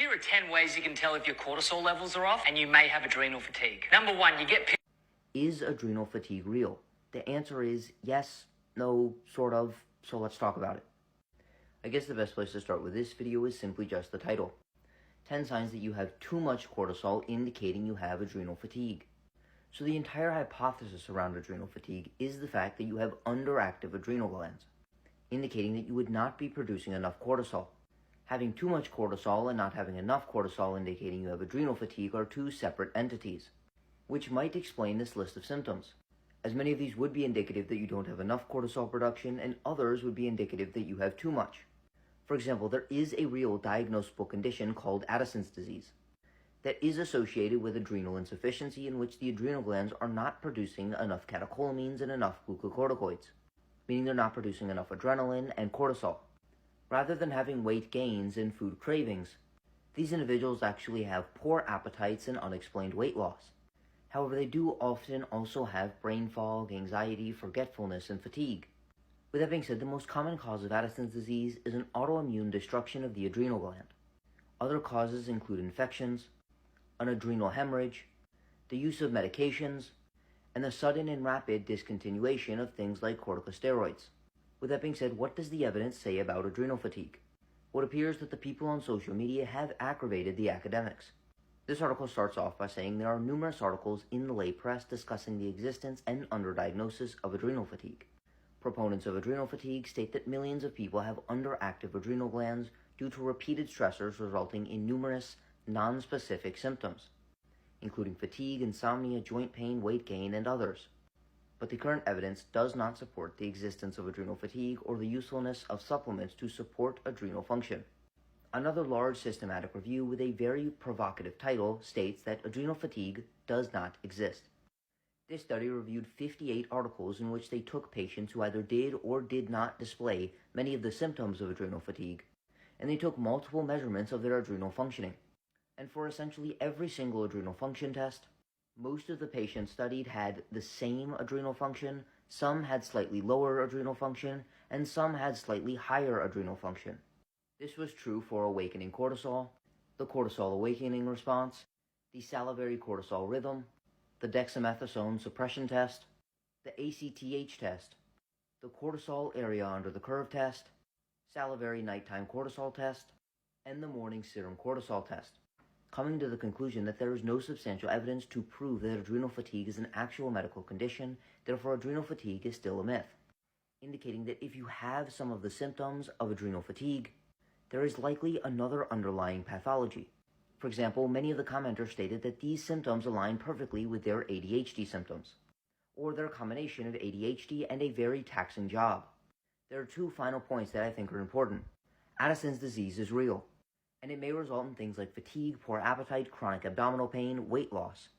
Here are 10 ways you can tell if your cortisol levels are off and you may have adrenal fatigue. Number 1, you get... Is adrenal fatigue real? The answer is yes, no, sort of, so let's talk about it. I guess the best place to start with this video is simply just the title. 10 signs that you have too much cortisol indicating you have adrenal fatigue. So the entire hypothesis around adrenal fatigue is the fact that you have underactive adrenal glands, indicating that you would not be producing enough cortisol. Having too much cortisol and not having enough cortisol indicating you have adrenal fatigue are two separate entities, which might explain this list of symptoms, as many of these would be indicative that you don't have enough cortisol production and others would be indicative that you have too much. For example, there is a real diagnosable condition called Addison's disease that is associated with adrenal insufficiency in which the adrenal glands are not producing enough catecholamines and enough glucocorticoids, meaning they're not producing enough adrenaline and cortisol. Rather than having weight gains and food cravings, these individuals actually have poor appetites and unexplained weight loss. However, they do often also have brain fog, anxiety, forgetfulness, and fatigue. With that being said, the most common cause of Addison's disease is an autoimmune destruction of the adrenal gland. Other causes include infections, an adrenal hemorrhage, the use of medications, and the sudden and rapid discontinuation of things like corticosteroids. With that being said, what does the evidence say about adrenal fatigue? Well, it appears that the people on social media have aggravated the academics. This article starts off by saying there are numerous articles in the lay press discussing the existence and underdiagnosis of adrenal fatigue. Proponents of adrenal fatigue state that millions of people have underactive adrenal glands due to repeated stressors resulting in numerous non-specific symptoms, including fatigue, insomnia, joint pain, weight gain, and others. But the current evidence does not support the existence of adrenal fatigue or the usefulness of supplements to support adrenal function. Another large systematic review with a very provocative title states that adrenal fatigue does not exist. This study reviewed 58 articles in which they took patients who either did or did not display many of the symptoms of adrenal fatigue, and they took multiple measurements of their adrenal functioning. And for essentially every single adrenal function test, most of the patients studied had the same adrenal function, some had slightly lower adrenal function, and some had slightly higher adrenal function. This was true for awakening cortisol, the cortisol awakening response, the salivary cortisol rhythm, the dexamethasone suppression test, the ACTH test, the cortisol area under the curve test, salivary nighttime cortisol test, and the morning serum cortisol test, coming to the conclusion that there is no substantial evidence to prove that adrenal fatigue is an actual medical condition, therefore adrenal fatigue is still a myth, indicating that if you have some of the symptoms of adrenal fatigue, there is likely another underlying pathology. For example, many of the commenters stated that these symptoms align perfectly with their ADHD symptoms, or their combination of ADHD and a very taxing job. There are two final points that I think are important. Addison's disease is real, and it may result in things like fatigue, poor appetite, chronic abdominal pain, weight loss,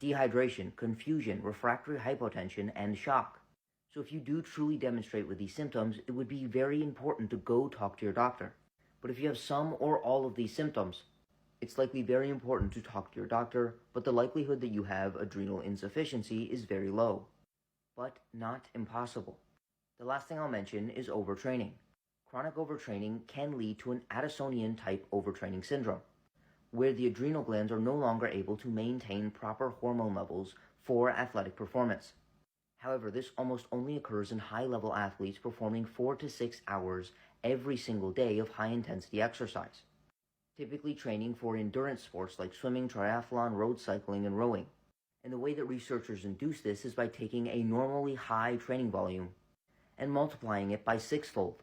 dehydration, confusion, refractory hypotension, and shock. So if you do truly demonstrate with these symptoms, it would be very important to go talk to your doctor. But if you have some or all of these symptoms, it's likely very important to talk to your doctor, but the likelihood that you have adrenal insufficiency is very low, but not impossible. The last thing I'll mention is overtraining. Chronic overtraining can lead to an Addisonian-type overtraining syndrome, where the adrenal glands are no longer able to maintain proper hormone levels for athletic performance. However, this almost only occurs in high-level athletes performing 4 to 6 hours every single day of high-intensity exercise, typically training for endurance sports like swimming, triathlon, road cycling, and rowing. And the way that researchers induce this is by taking a normally high training volume and multiplying it by 6-fold.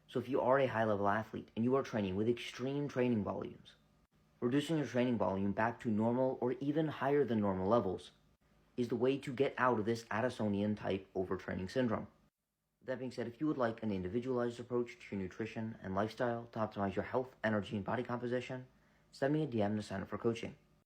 So if you are a high-level athlete and you are training with extreme training volumes, reducing your training volume back to normal or even higher than normal levels is the way to get out of this Addisonian-type overtraining syndrome. That being said, if you would like an individualized approach to your nutrition and lifestyle to optimize your health, energy, and body composition, send me a DM to sign up for coaching.